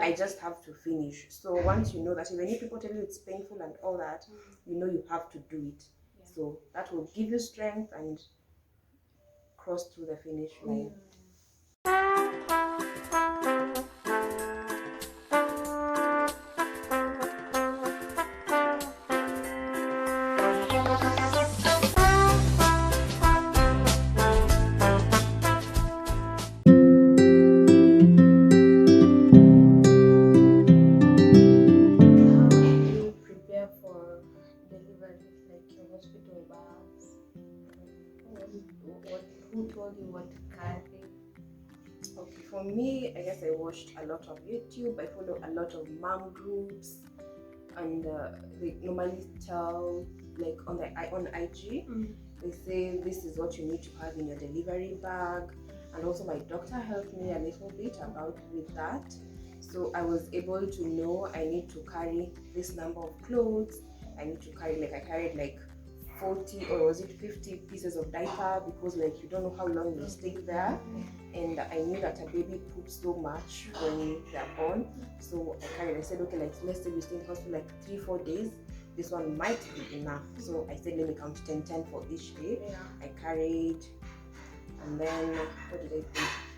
I just have to finish. So once you know that, even if people tell you it's painful and all that, you know you have to do it. So that will give you strength and cross through the finish line. Who told you what to carry? Okay, for me, I guess I watched a lot of YouTube. I follow a lot of mom groups, and they normally tell, like on IG, they say this is what you need to have in your delivery bag, and also my doctor helped me a little bit about with that. So I was able to know I need to carry this number of clothes. I need to carry, like I carried like 40 or was it 50 pieces of diaper, because like you don't know how long you stay there, and I knew that a baby poops so much when they're born. So I said, okay, like let's say we stay in the hospital like 3-4 days, this one might be enough. So I said, let me count 10 for each day. I carried, and then what did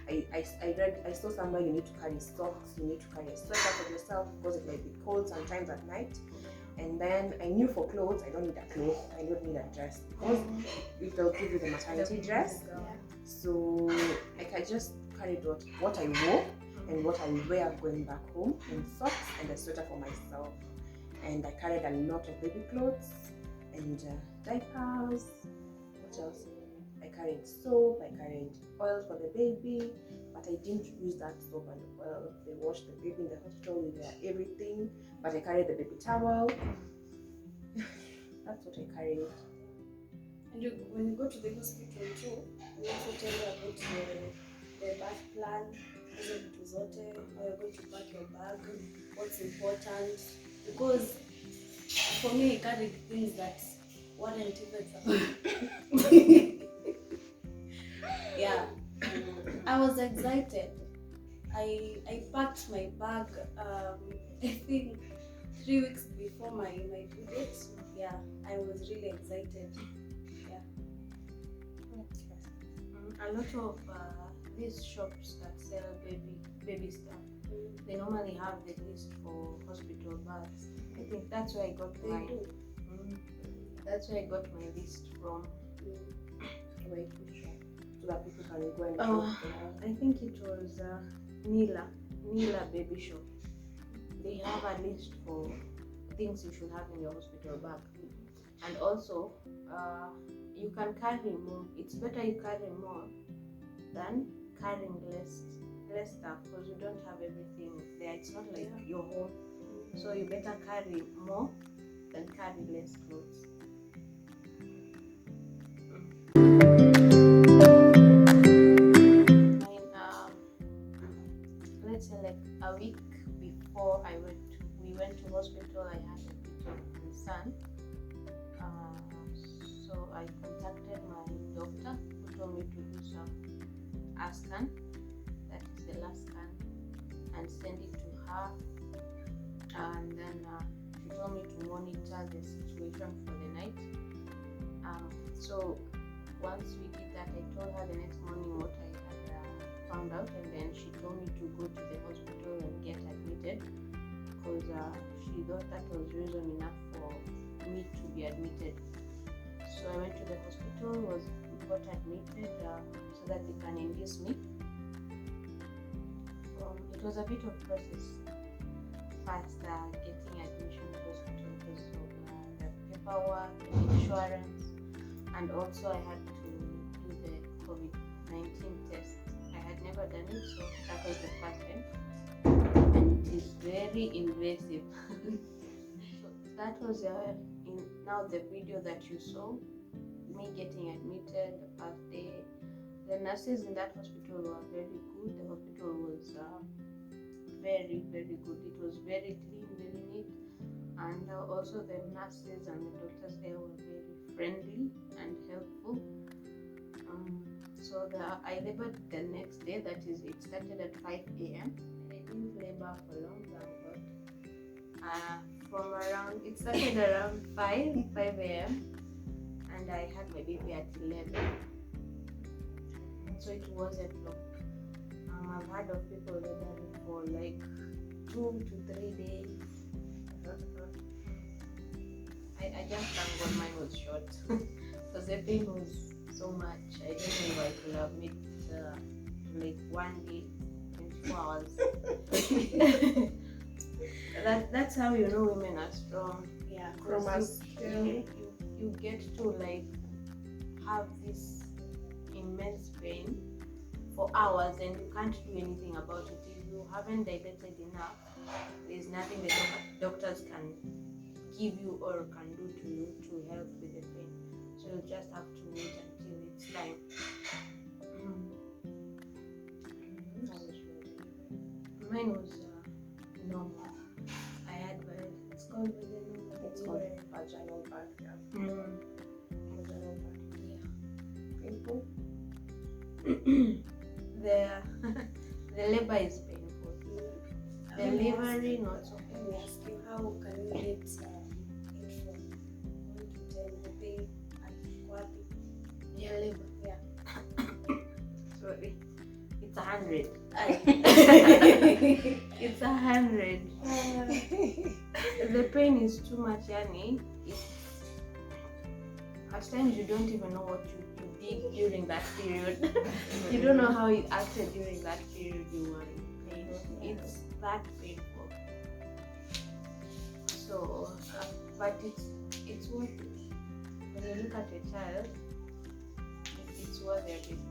I think? I saw somewhere you need to carry socks, you need to carry a sweater for yourself because it might be cold sometimes at night. And then I knew for clothes, I don't need a cloth, I don't need a dress, because if they'll give you the maternity dress. So like I just carried what I wore and what I will wear going back home, and socks and a sweater for myself. And I carried a lot of baby clothes and diapers. What else? I carried soap, I carried oil for the baby, but I didn't use that soap and oil. They washed the baby in the hospital with everything, but I carried the baby towel. That's what I carried. And when you go to the hospital too, we also tell you about the birth plan, how you're going to pack your bag, what's important. Because for me, I carried things that weren't even supposed. Yeah, I was excited. I packed my bag. I think 3 weeks before my due date. Yeah, I was really excited. Yeah. A lot of these shops that sell baby stuff, they normally have the list for hospital bags. I think that's where I got that's where I got my list from. Wait, so that people can go and shop. I think it was Nila Baby Shop. They have a list for things you should have in your hospital bag, and also you can carry more. It's better you carry more than carrying less stuff, because you don't have everything there. It's not like your home, so you better carry more than carry less clothes. Let's say like a week before we went to hospital, I had a bit of concern. So I contacted my doctor, who told me to do a scan, that is the last scan, and send it to her. And then she told me to monitor the situation for the night. So once we did that, I told her the next morning what I had found out, and then she told me to go to the hospital and get admitted, because she thought that was reason enough for me to be admitted. So I went to the hospital, got admitted so that they can induce me. It was a bit of process first, getting admission to hospital because of the paperwork, the insurance, and also I had to do the COVID-19 test. I had never done it, so that was the first time, and it is very invasive. So that was now the video that you saw, me getting admitted the first day. The nurses in that hospital were very good. The hospital was very, very good. It was very clean, very neat, and also the nurses and the doctors there were very friendly and helpful. So I labored the next day, that is, it started at 5 a.m. I didn't labor for long, thank God. It started around 5 a.m. and I had my baby at 11. So it wasn't long. I've heard of people laboring for like 2 to 3 days. I just thank God mine was short because the pain was so much. I don't know if I could have made it to like 1 day, 24 hours. That's how you know women are strong. Yeah, Because from us. you get to like have this immense pain for hours and you can't do anything about it. If you haven't dilated enough, there's nothing the doctors can give you or can do to you to help with the pain. So you just have to wait until it's time. Mine was normal. I had it's called vaginal birth. Yeah. Vaginal birth. Yeah. Painful. The labor is painful. Delivery not so Let me ask you, how can you rate it from 1 to 10? Maybe wapi? yeah, labor. Yeah. Sorry. It's 100. It's 100. The pain is too much, Yani. At times you don't even know what you did during that period. You don't know how it acted during that period you were in pain. It's that painful. So, but it's worth it. When you look at a child, it's worth everything.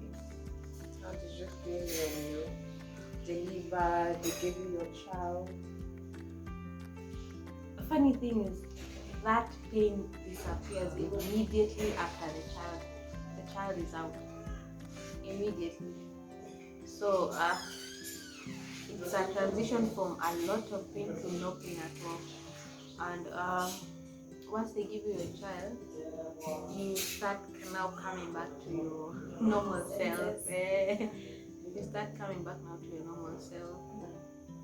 How did you feel when you delivered? They gave you your child. The funny thing is, that pain disappears immediately after the child is out. Immediately. So it's a transition from a lot of pain to no pain at all. And once they give you a child, you start now coming back to your normal self. You start coming back now to your normal self.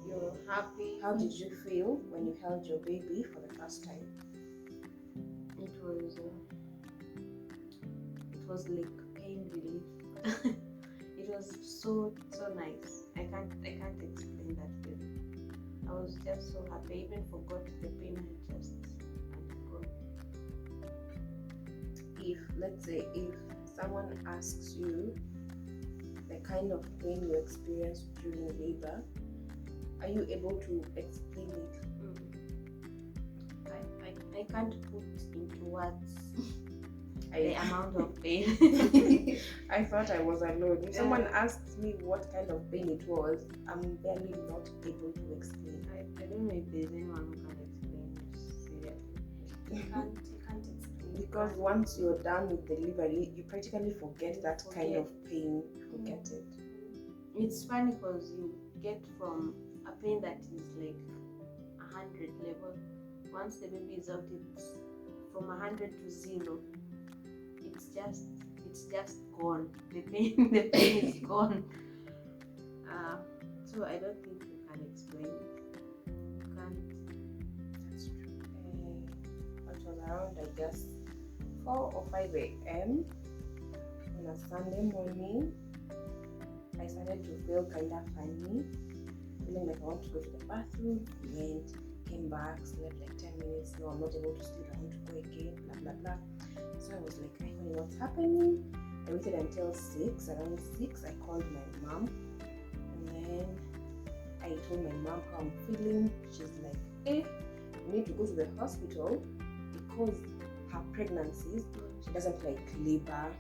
You're happy. How did you feel when you held your baby for the first time? It was like pain relief. It was so nice. I can't explain that feeling. I was just so happy. I even forgot the pain had just undergone. Let's say if someone asks you the kind of pain you experienced during labor, are you able to explain it? I can't put into words the amount of pain. I thought I was alone. If someone asks me what kind of pain it was, I'm barely not able to explain. I don't know if there's anyone who can explain it seriously. You can't explain. Because once you're done with delivery, you practically forget that kind of pain. You forget it. It's funny because you get from a pain that is like 100 level. Once the baby is out, it's from 100 to 0. It's just gone. The pain is gone. So I don't think you can explain it. You can't. That's true. It was around, I guess, 4 or 5 a.m. on a Sunday morning. I started to feel kind of funny, feeling like I want to go to the bathroom. Went, came back, slept like 10 minutes. No, I'm not able to sleep. I want to go again. Blah blah blah. So I was like, I don't know what's happening. I waited until 6. Around 6, I called my mom, and then I told my mom how I'm feeling. She's like, you need to go to the hospital because her pregnancies, she doesn't like labor.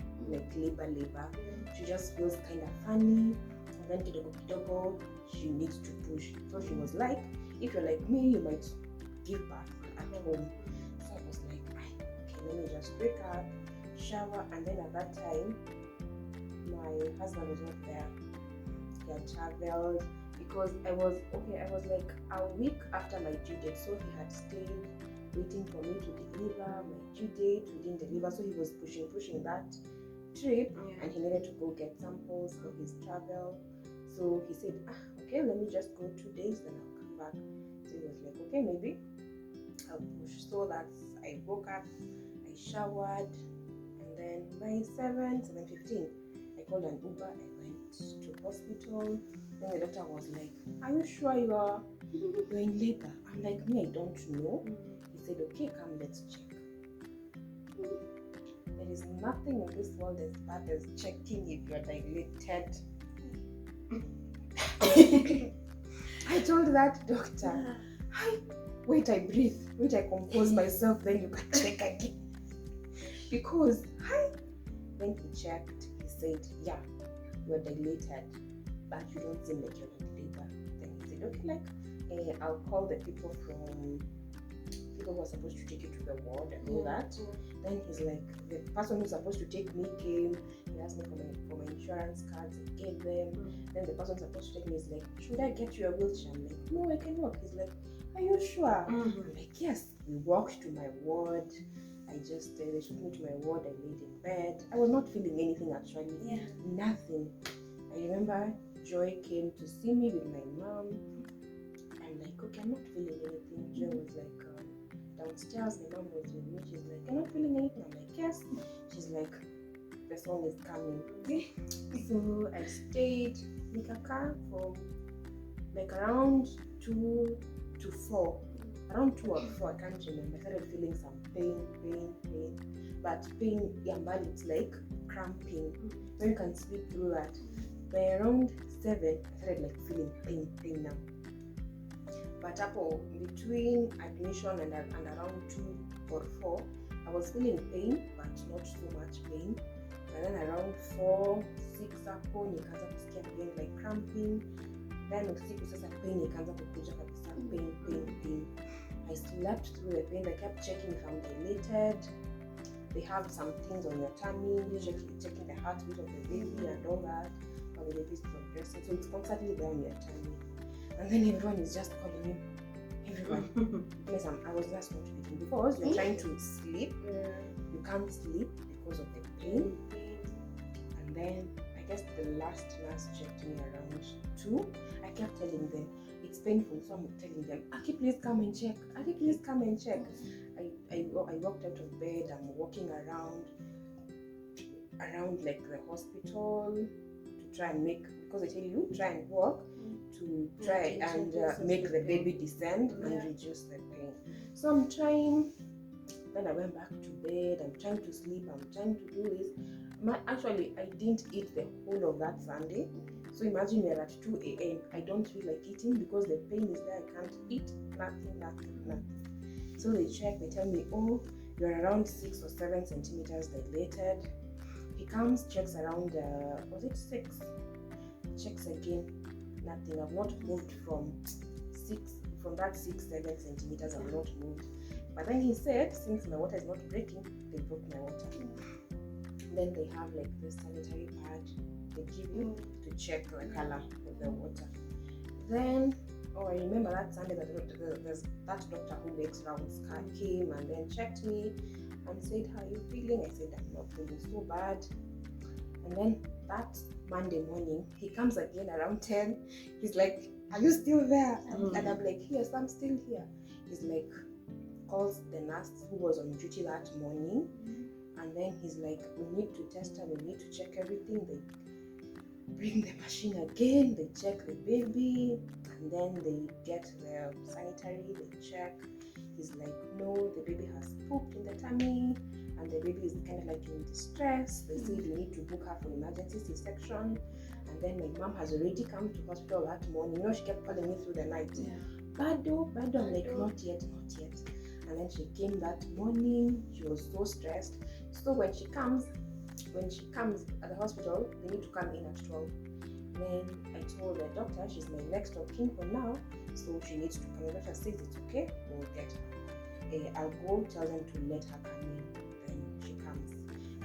She just feels kind of funny, and then kidogo, she needs to push. So she was like, if you're like me, you might give birth at home. So I was like, okay, let me just wake up, shower, and then at that time, my husband was not there. He had traveled because I was like a week after my due date, so he had stayed waiting for me to deliver my due date. We didn't deliver, so he was pushing that trip, and he needed to go get samples for his travel. So he said, okay, let me just go 2 days, then I'll back. So he was like, okay, maybe I'll push. So that's, I woke up, I showered, and then by 7:15, I called an Uber. I went to hospital. Then the doctor was like, are you sure you're in labor? I'm like, me, I don't know. He said, okay, come, let's check. There is nothing in this world as bad as checking if you're dilated. I told that doctor, hi, wait, I breathe, wait, I compose myself, then you can check again. Because, hi, then he checked, he said, yeah, you're dilated, but you don't seem like you're in labor. Then he said, okay, I'll call the people who are supposed to take you to the ward and all that. Then he's like, the person who's supposed to take me came, he asked me for my insurance cards, I gave them. Then the person supposed to take me is like, should I get you a wheelchair? I'm like, no, I can walk. He's like, are you sure? I'm like, yes. We walked to my ward. They took me to my ward, I laid in bed. I was not feeling anything actually. Nothing. I remember Joy came to see me with my mom. I'm like, okay, I'm not feeling anything. Joy was like, downstairs, my mom was with me. She's like, you're not feeling anything? I'm like, yes. She's like, the song is coming. So I stayed in Kaka for like around 2 to 4. Around 2 or 4, I can't remember. I started feeling some pain. But pain, it's like cramping. So you can sleep through that. By around 7, I started like feeling pain now. But between admission and around 2 or 4, I was feeling pain, but not so much pain. And then around 4, 6 nikaanza kusikia pain like cramping. Then usiku sasa pain ikaanza kukuja kabisa, pain. I slept through the pain. I kept checking if I'm dilated. They have some things on your tummy, checking the heartbeat of the baby and all that, while the baby is progressing. So it's constantly there on your tummy. And then everyone is just calling me. Everyone. Yes, I was just not sleeping because you're trying to sleep. You can't sleep because of the pain. And then I guess the last nurse checked me around 2. I kept telling them it's painful, so I'm telling them, Aki, please come and check. Aki, please come and check. I walked out of bed. I'm walking around like the hospital to try and make, because I tell you, try and walk to try and make the baby descend and reduce the pain. So I'm trying. Then I went back to bed. I'm trying to sleep. I'm trying to do this. Actually, I didn't eat the whole of that Sunday. So imagine we're at 2 a.m. I don't feel like eating because the pain is there. I can't eat. Nothing. So they check. They tell me, oh, you're around 6 or 7 centimeters dilated. He comes, checks around, was it 6? Checks again. Nothing. I've not moved from that 6-7 centimeters. I've not moved. But then he said, since my water is not breaking, they broke my water. Then they have like this sanitary pad they give you to check the color of the water. Then, I remember that Sunday that there's that doctor who makes rounds came and then checked me and said, how are you feeling? I said, I'm not feeling so bad. And then that Monday morning, he comes again around 10. He's like, are you still there? And I'm like, yes, I'm still here. He's like, calls the nurse who was on duty that morning. And then he's like, we need to test her, we need to check everything. They bring the machine again, they check the baby, and then they get the sanitary, they check. He's like, no, the baby has pooped in the tummy, and the baby is kind of like in distress. They said you need to book her for emergency C-section. And then my mom has already come to hospital that morning. She kept calling me through the night. Bado, I'm like, not yet. And then she came that morning. She was so stressed. So when she comes at the hospital, they need to come in at 12. Then I told the doctor she's my next of kin for now, so she needs to come. The doctor says it's okay, we'll get her. I'll go tell them to let her come in. Then she comes.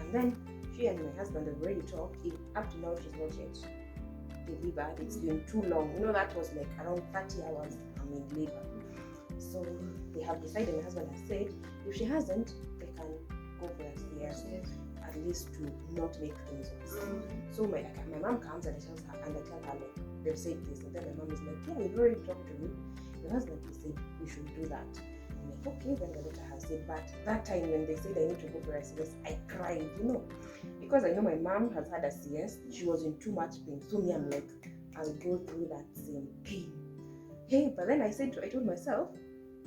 And then she and my husband have already talked. Up to now, she's not yet delivered. It's been too long. That was like around 30 hours I'm in labor. So they have decided, my husband has said, if she hasn't, they can go for a CS, at least to not make things worse. So my mom comes and I tell her like, they've said this, and then my mom is like, yeah, we've already talked to you. my husband, he said we should do that. I'm like, okay, then the doctor has said, but that time when they said I need to go for a CS, I cried, because I know my mom has had a CS. She was in too much pain. So me, I'm like, I'll go through that same pain. Hey, but then I told myself,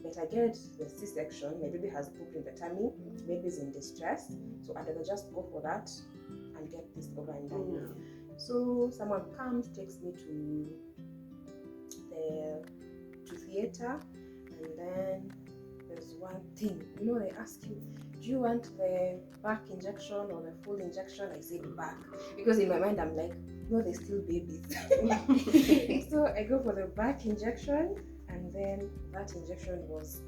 better get the C-section. My baby has poop in the tummy. Baby's in distress. So I'd rather just go for that and get this over and done with. So someone comes, takes me to theater, and then there's one thing, they ask you, do you want the back injection or the full injection? I said back, because in my mind I'm like, no, they're still babies. So I go for the back injection, and then that injection was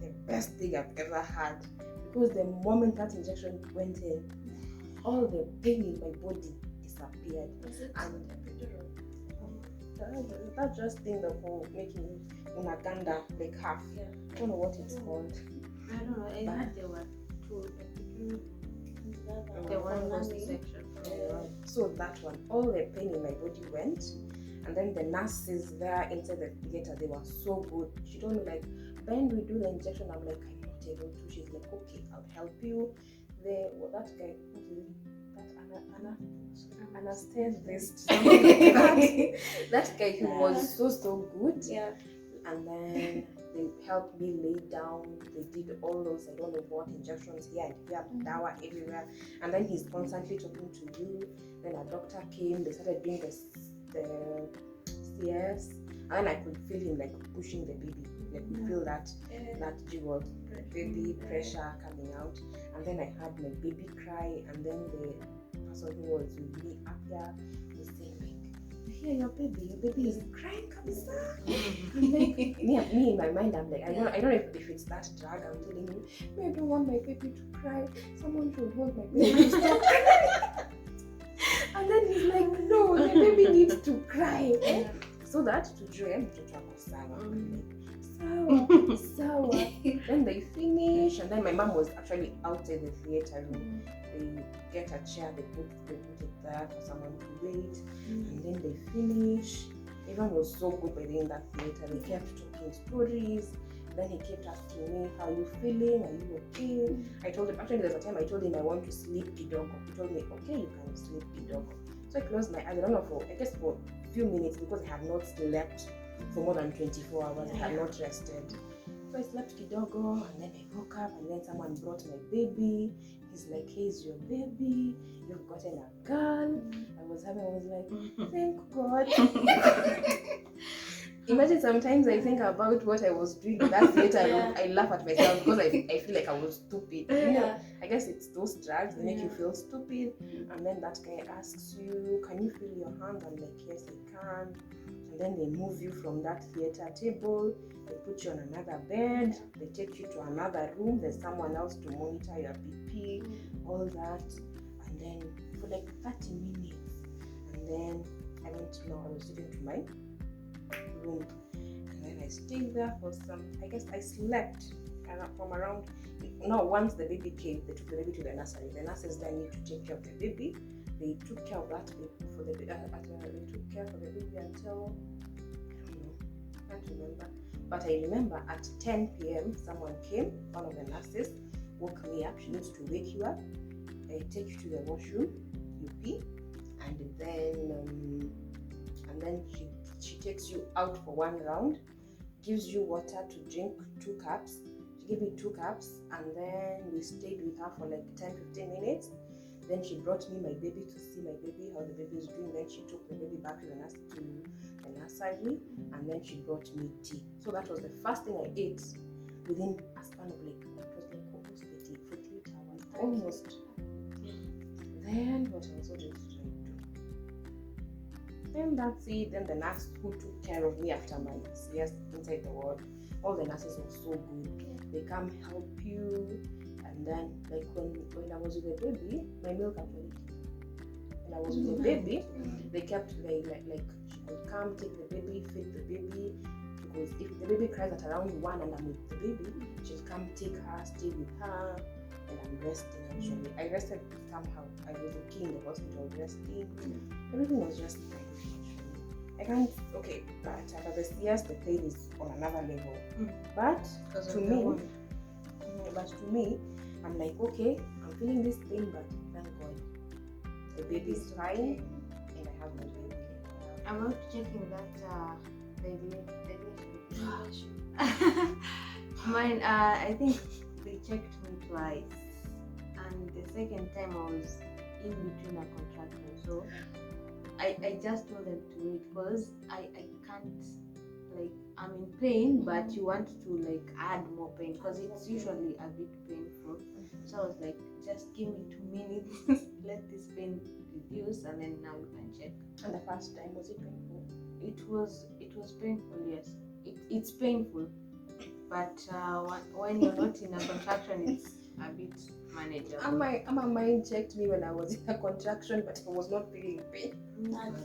the best thing I've ever had, because the moment that injection went in, all the pain in my body disappeared. And that just thing that for making unaganda like half. Yeah. I don't know what it's called. I don't know. I heard there were two. The one was the section. So that one, all the pain in my body went, and then the nurses there inside the theater, they were so good. She told me like, when we do the injection, I'm like, I'm not able to. She's like, okay, I'll help you. That guy, anesthetist, that guy, he was so good. Yeah. And then they helped me lay down. They did all those, I don't know what, injections here and here, dawa everywhere. And then he's constantly talking to you. Then a doctor came. They started doing the CS, and I could feel him like pushing the baby. Like we feel that jiggle, baby pressure coming out. And then I had my baby cry, and then the person who was with me up here was saying like, you hear your baby is crying, kabisa. I'm like, me in my mind, I'm like, I don't know if it's that drug. I'm telling you, I don't want my baby to cry. Someone should hold my baby to stop crying. And then he's like, no, the baby needs to cry. So that to dream to talk sawa. Sawa. Then they finish, and then my mom was actually outside the theater room. They get a chair, they put it there for someone to wait, and then they finish. Everyone was so good by the end of that theater. They kept talking stories. Then he kept asking me, how are you feeling? Are you okay? I told him, actually there's a time I told him I want to sleep kidogo. He told me, okay, you can sleep kidogo. So I closed my eyes, I don't know, for a few minutes, because I had not slept for more than 24 hours. I had not rested. So I slept kidogo, and then I woke up, and then someone brought my baby. He's like, here's your baby. You've gotten a girl. I was like, thank God. Imagine sometimes I think about what I was doing in that theater. I laugh at myself because I feel like I was stupid. I guess it's those drugs that make you feel stupid. And then that guy asks you, can you feel your hand? I'm like, yes, I can. And then they move you from that theater table. They put you on another bed. They take you to another room. There's someone else to monitor your BP, all that. And then for like 30 minutes. And then I was sitting to my room, and then I stayed there for I guess I slept from around. Once the baby came, they took the baby to the nursery. The nurses then need to take care of the baby. They took care of that baby for the baby. They took care for the baby until I can't remember. But I remember at 10 p.m. someone came. One of the nurses woke me up. She needs to wake you up. I take you to the washroom. You pee, and then she takes you out for one round, gives you water to drink, 2 cups. She gave me 2 cups, and then we stayed with her for like 10-15 minutes. Then she brought me my baby to see my baby, how the baby is doing. Then she took the baby back to the nursery, and then she brought me tea. So that was the first thing I ate within a span of like, almost 48 hours, almost. Then what else was I trying to do? Then that's it. Then the nurse who took care of me after my CS inside the ward, all the nurses were so good. They come help you. And then like when I was with the baby, my milk actually came. When I was with the baby, they kept like she could come take the baby, feed the baby. Because if the baby cries at around 1 and I'm with the baby, she'd come take her, stay with her, and I'm resting actually. I rested somehow. I was okay in the hospital resting. Everything was just fine actually. I can't. Okay, but after the CS, the pain is on another level. But Because to of the me, wound. I'm like, okay, I'm feeling this pain, but thank God, the baby is fine, and I have my baby. I'm not checking that dilation. Mine, I think they checked me twice, and the second time I was in between a contraction, so I just told them to wait because I can't, like, I'm in pain, but you want to like add more pain because it's usually a bit painful. So I was like, just give me 2 minutes, let this pain reduce, and then now you can check. And the first time, was it painful? It was painful, yes. It's painful, but when you're not in a contraction, it's a bit manageable. My mind checked me when I was in a contraction, but I was not feeling pain.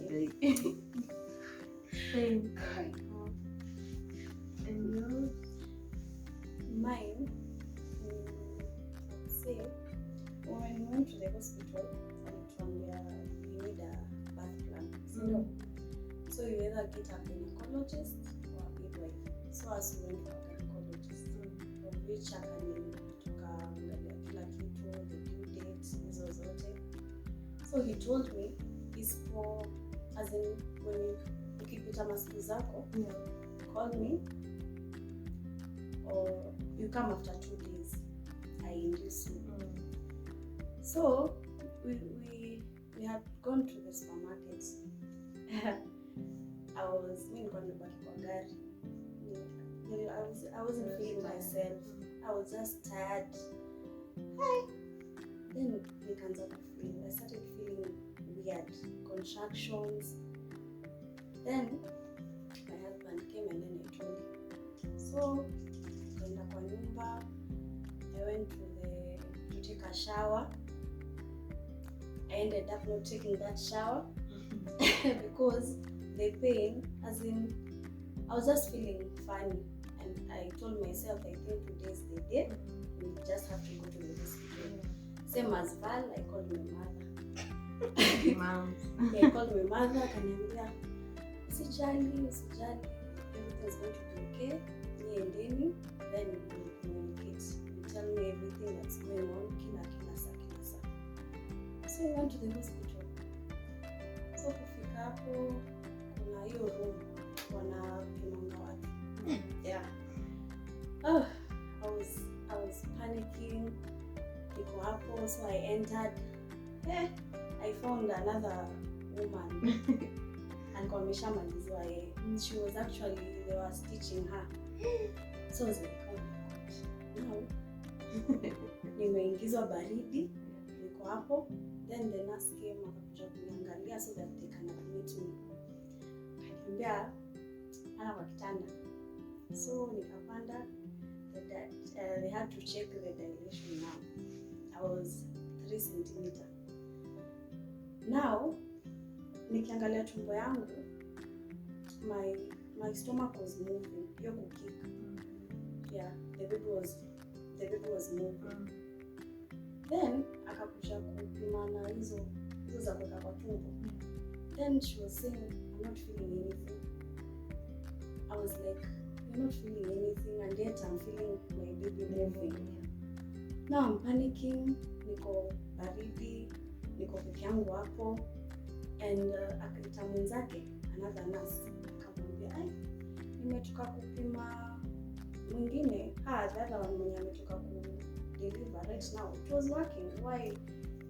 Okay. Pain. And yours? Mine, say, when we went to the hospital, we need a birth plan. So you either get a gynecologist or a midwife. So as we went to a gynecologist, of which tukaangalia kila kitu, the due dates, hizo zote. So he told me, is for, as in, when ukipita masiku zako, call me, or you come after 2 days, I induce you. So we had gone to the supermarket. I wasn't feeling myself. I was just tired. Then I started feeling weird contractions. Then my husband came and then I told him. So kaenda kwa nyumba. I went to take a shower. I ended up not taking that shower because the pain, as in, I was just feeling funny, and I told myself, I think today's the day, we just have to go to the hospital. Same as Val, I called my mother. Mom. I called my mother, akaniambia, usijali, everything's going to be okay. Me and Danny, then we will communicate. You tell me everything that's going on, kila sa. So we went to the hospital. So kufika hapo, kuna hiyo room, wanapimanga watu. Yeah. Oh, I was panicking. Niko hapo, so I entered. I found another woman. Alikuwa ameshamaliziwa yeye. She was actually, they were stitching her. So I was like, oh my God. Now, nimeingizwa baridi. Niko hapo. Then the nurse came akakuja kuniangalia so that they can admit me. Akaniambia ana kwa kitanda. So nikapanda. They had to check the dilation now. I was 3 centimeters. Now, nikiangalia tumbo yangu, my stomach was moving. Hiyo kukick. Yeah, the baby was moving. Then akakuja kupima na hizo za kuweka kwa tumbo. Then she was saying, I'm not feeling anything. I was like, you're not feeling anything, and yet I'm feeling my baby moving. Now I'm panicking, niko baridi, niko peke yangu hapo, and akaita mwenzake, another nurse, akamwambia, nimetoka kupima mwingine, the other one mwenye ametoka deliver right now. It was working. Why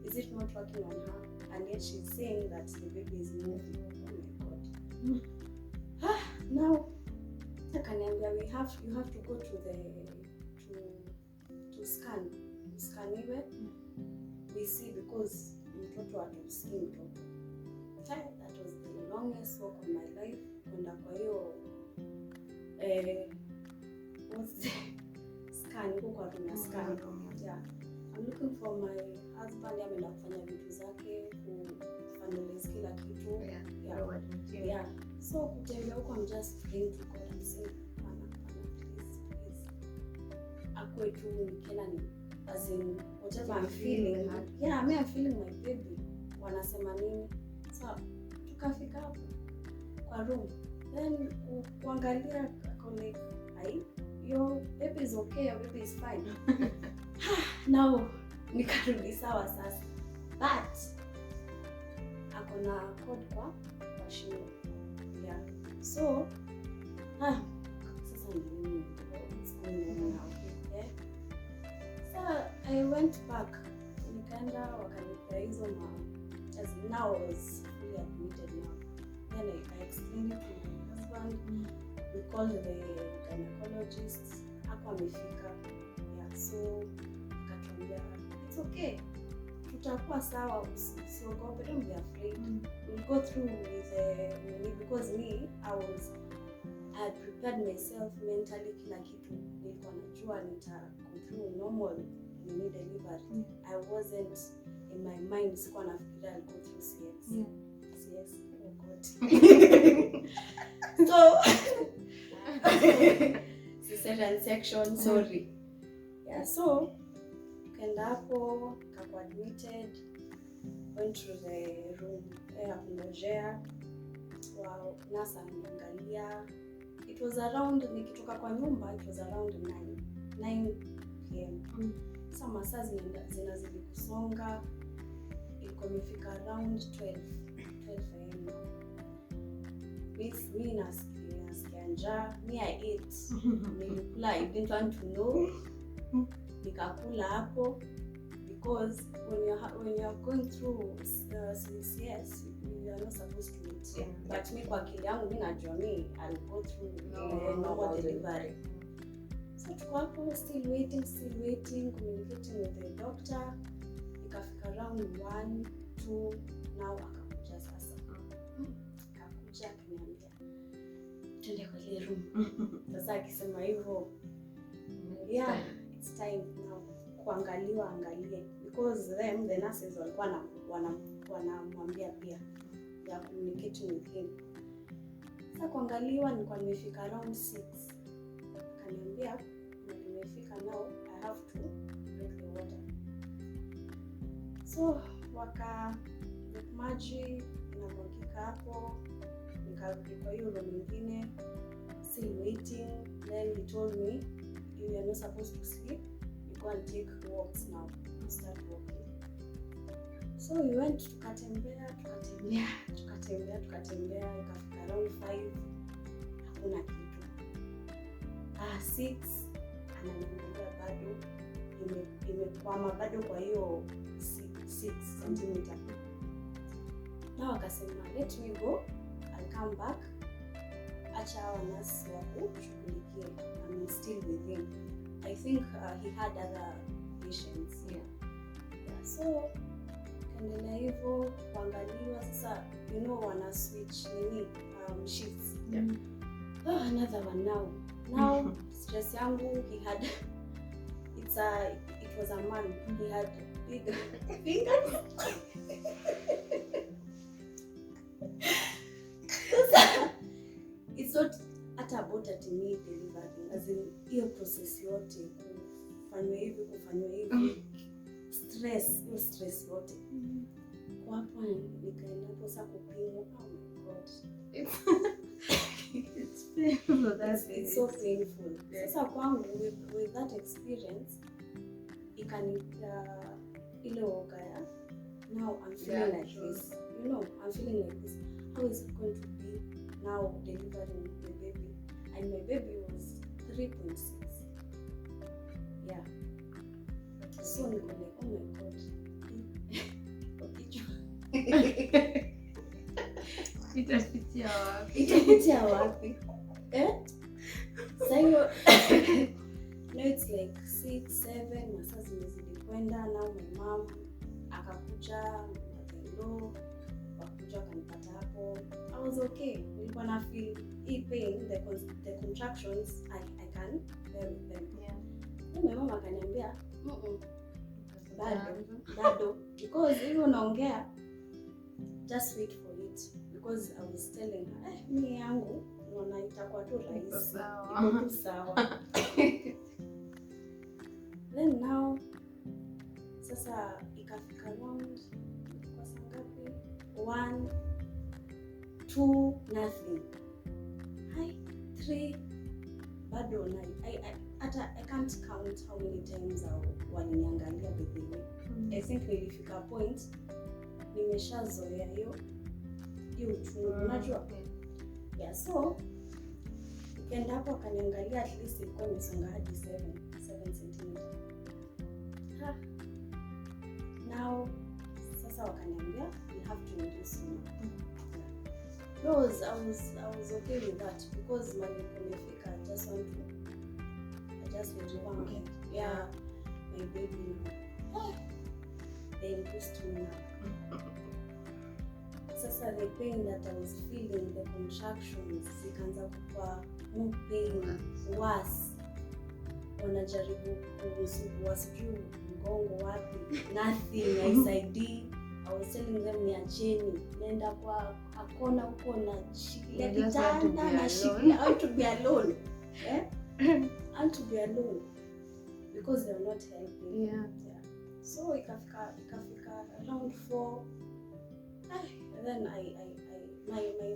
is it not working on her? And yet she's saying that the baby is moving. Oh my God. Now, akaniambia you have to go to scan iwe we see, because mtoto hatusikii mtoto. That was the longest walk of my life. Kwenda kwa hiyo what's the scan, huko tuna scan. Yeah, I'm looking for my husband. Ameenda kufanya vitu zake, kufinalize kila kitu. Yeah. So kutembea huko, I'm just praying to God and saying, please. Akwe tu nikienda ni, as in whatever I'm feeling. Yeah, I'm feeling my baby. Wanasema nini? So tukafika hapo. kwa room, then kuangalia ako like, your baby is okay, your baby is fine. Now nikarudi sawa sasa, but akona cord kwa shingo. Yeah, so sasa ndio so I went back, nikaenda wakanipea hizo as now I was fully admitted now. Then I explained it to my husband. We called the gynecologist. Hapo amefika. Yeah, so akatuambia it's okay, tutakuwa sawa, usiogope, don't be afraid. We'll go through with because me I had prepared myself mentally, kila kitu nilikuwa najua nita go through normal delivery. I wasn't in my mind, sikuwa nafikiria I'll go through CS. CS, oh God. So cesarean section, sorry. Yeah, so kenda hapo, kakuwa admitted, went to the room ya kulojea. Wow, nasa niangalia. It was around, nikitoka kwa nyumba, it was around 9 p.m. Sasa masaa zinazidi kusonga, ilikuwa imefika around 12 a.m. Mi nasikia njaa, I ate. Nilikula, I didn't want to know. Nikakula hapo, because when you're going through CS, you are not supposed to eat. Yeah. But me kwa akili yangu, mi najua I'll go through normal delivery. So tuko hapo, still waiting, communicating with the doctor. Ikafika around 1, 2, now akakuja sasa. Akakuja akaniambia, twende kwa ile room. Sasa akisema hivyo, yeah, it's time now kuangaliwa, angalie, because the nurses walikuwa wanamwambia pia ya communicating with him. Sasa kuangaliwa nilikuwa nimefika around 6. Akaniambia nimefika now, I have to break the water. So maji inamwagika hapo, nikarudi kwa hiyo room nyingine, still waiting. Then he told me, you are not supposed to sleep, you go and take walks now, start walking. So we went, tukatembea, ikafika around 5, hakuna kitu. 6, ananiambia bado imekwama bado kwa hiyo 6 cm. Now akasema, let me go, I'll come back, acha hawa nurse wakushughulikie, I'm still with him. I think he had other patients. Yeah, so kaendelea hivyo kuangaliwa. Sasa wana switch shifts. Another one now stress yangu, he had it was a man, he had big fingers. It's not about me delivering, as in hiyo process yote, kufanywa hivi, stress yote. Kwa hapo nikaenda hapo sasa kupimwa. Oh my God. It's painful. It's so painful. Yeah. Sasa kwangu with that experience, ikanipea ile woga ya, now I'm feeling like this. I'm feeling like this. How is it going to be now delivering the baby? And my baby was 3.6. Yeah. So niko like, oh my God. Itapitia wapi? Sasa hiyo no, it's like 6, 7 masaa zimezidi kwenda. Now my mom akakuja, mother-in-law wakuja kanipata hapo. I was okay. Nilikuwa na feel pain, the contractions, I can bear with them. Yeah. Then my mom akaniambia, bado, because even unaongea, just wait for it, because I was telling her, mimi yangu naona itakuwa tu rahisi, iko tu sawa. Then now sasa ikafika round kwa sangapi 1, 2, nothing. Hi, 3 bado na I can't count how many times waliniangalia baby. I think nilifika point nimeshazoea hiyo uchungu, unajua. Yeah, so nikaenda hapo akaniangalia, at least ilikuwa imesonga hadi 7 cm. Now sasa wakaniambia you have to induce now. Because I was okay with that, because my nimefika, I just want to yeah, my baby now. They induced me now. Sasa the pain that I was feeling, the contractions, zikaanza kuwa more pain, worse. Wanajaribu kusugua sijui mgongo wapi, nothing, ICD. I was telling them niacheni, nenda kwa akona huko na shikilia kitanda na shikilia. I want to be alone. I want to be alone because they are not helping. Yeah. So ikafika around 4. And then my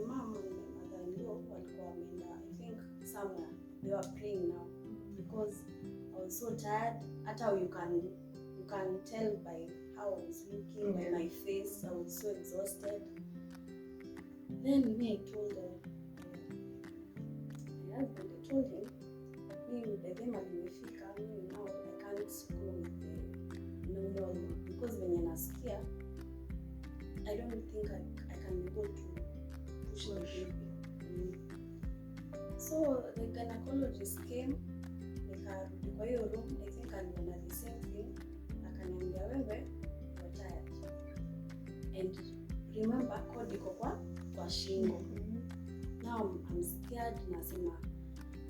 mom and my mother-in-law walikuwa wameenda, I think somewhere. They were praying now because I was so tired. Hata you can tell by how I was looking, by my face. I was so exhausted. Then me, I told my husband, I told him, me the game alimefika, me now I can't go with the normal, because when you're nasikia, I don't think I can be able to push the baby. So the gynecologist came, nikarudi kwa hiyo room, I think aliona the same thing, akaniambia wewe you're tired. And remember cord iko kwa shingo. Now I'm scared, nasema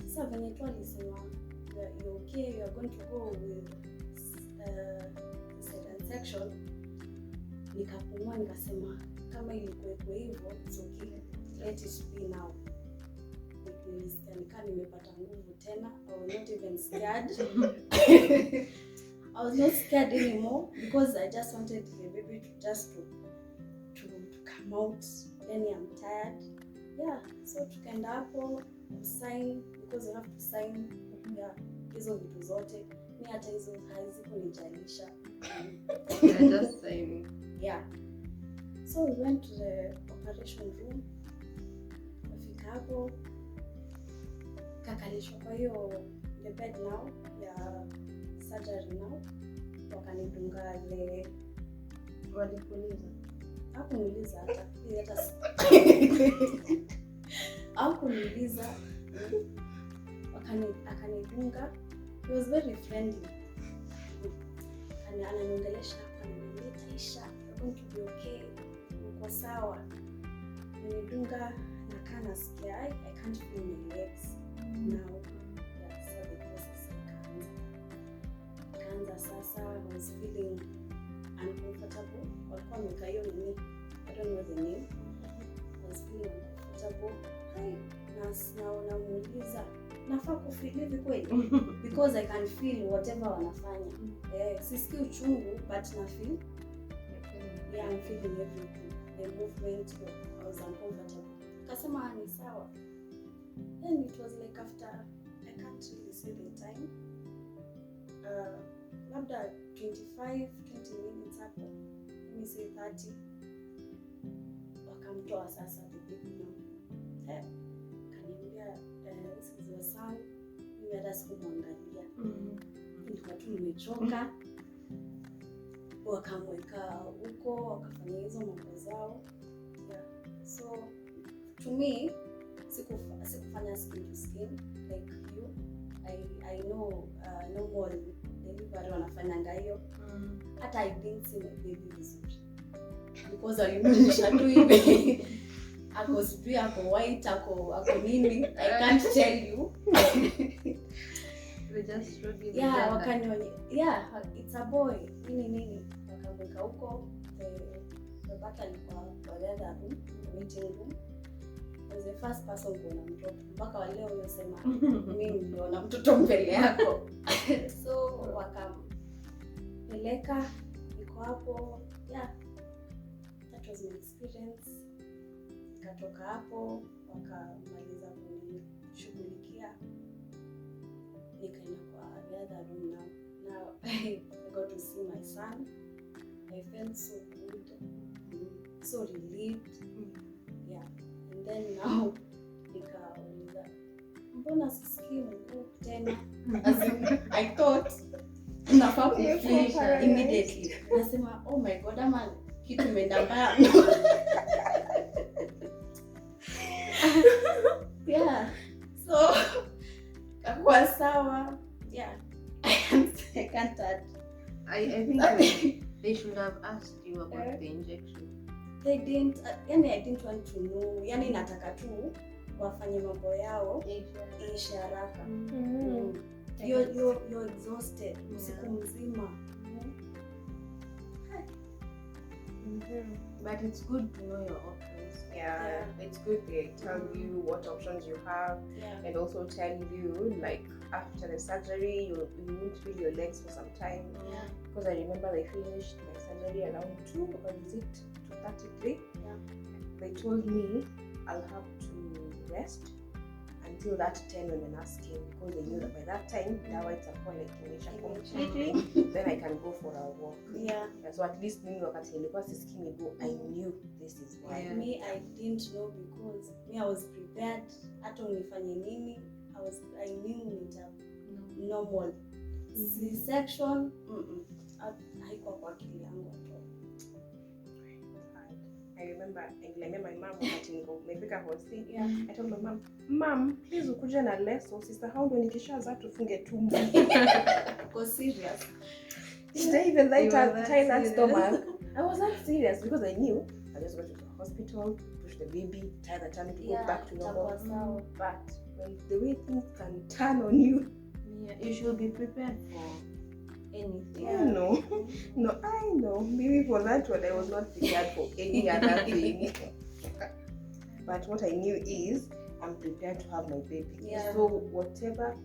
sasa venye tu alisema you're okay, you're going to go with second section. Nikapumua nikasema kama ilikuwa hivyo, it's okay, let it be now. Nilisikia nimepata nguvu tena. I was not even scared. I was not scared anymore because I just wanted the baby to come out. Then I'm tired. Yeah, so tukaenda hapo sign, because you have to sign hizo vitu zote. Ni hata hizo hazikunijalisha. Just saying. Yeah. So we went to the operation room. Nafika hapo kakalishwa kwa hiyo the bed now ya surgery now. Wakanidunga ile Walikuuliza. Hakuniuliza hata hakuniuliza. Akanidunga. He was very friendly. Ananiongelesha hapa, ananiambia Taisha, you're going to be okay. Uko sawa. Nilidunga nakaa nasikia I can't feel my legs now. Yeah, so the process ikaanza sasa. I was feeling uncomfortable. Walikuwa wamekaa hiyo nini, I don't know the name. I was feeling uncomfortable. Namuuliza nafaa kufeel hivi kweli? Because I can feel whatever wanafanya. Sisikii uchungu but na feel. Yeah, I'm feeling everything. The movement, I was uncomfortable. Kasema ni sawa. Then it was like after, I can't really say the time. Labda 25-20 minutes hapo. Let me say 30. Wakamtoa sasa the baby now. Kaniambia this is your son. Mimi hata sikumwangalia. Nilikuwa tu nimechoka. Wakamweka huko, wakafanya hizo mambo zao. Yeah. So to me, sikufanya skin to skin like you. I know normal delivery wanafanyanga hiyo. Hata I didn't see my baby vizuri. Because alinionyesha tu hivi. Ako sijui, ako white, ako nini. I can't tell you. We just showed you. Yeah, wakanionyesha. Yeah, it's a boy. Nini. Wakamweka huko. The back alikuwa kwa the other room, waiting room. I was the first person kuona mtoto. Mpaka wa leo yosema mimi niliona mtoto mbele yako. So wakampeleka, niko hapo. Yeah, that was my experience. Nikatoka hapo, wakamaliza kunishughulikia, nikaenda kwa the other room. Now I got to see my son. I felt so good, so relieved. Yeah. And then now nikauliza, mbona sisikii mguu tena? As in, I thought nafaa kufika immediately. Nasema, oh my god, ama kitu imeenda mbaya. Yeah. So kwa sawa. Yeah. I can't add. I think they should have asked you about the injection. They didn't, yani I didn't want to know. Yani nataka tu wafanye mambo yao iishe haraka. You're exhausted. Usiku mzima. But it's good to know your options. Yeah. It's good they tell you what options you have, and also tell you like after the surgery you won't feel your legs for some time. Because I remember they finished my surgery around 2 or is it 2:33? They told me I'll have to rest until that 10 when the nurse came, because they knew that by that time dawa itakuwa like imeisha completely. Then I can go for a walk. So at least mimi wakati nilikuwa sisikii miguu, I knew this is why. Me, I didn't know because me, I was prepared. Hata unifanye nini, I knew nita normal. C-section, haikuwa kwa akili yangu at all. I remember my mom wakati nimefika hosi. I told my mom, please ukuje na leso, usisahau ndo nikishaza tufunge tumbo. Go serious. Did I even tie that stomach? I was not serious because I knew I just go to the hospital, push the baby, tie the tummy to go back to normal. But when the way things can turn on you, you should be prepared for anything. I know. Maybe for that one I was not prepared for any other thing. But what I knew is I'm prepared to have my baby. So whatever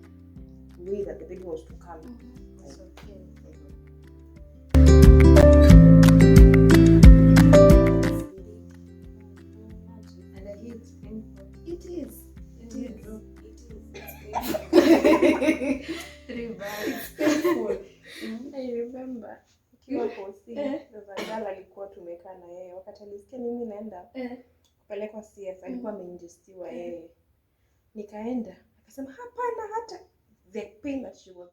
way that the baby was to come, It's okay. And I hear it's painful. It is. It's painful. I remember kiwa hosi, Zagala alikuwa tumekaa na yeye wakati alisikia mimi naenda kupelekwa CS, alikuwa ameinjestiwa yeye. Nikaenda akasema hapana, hata the pain that she was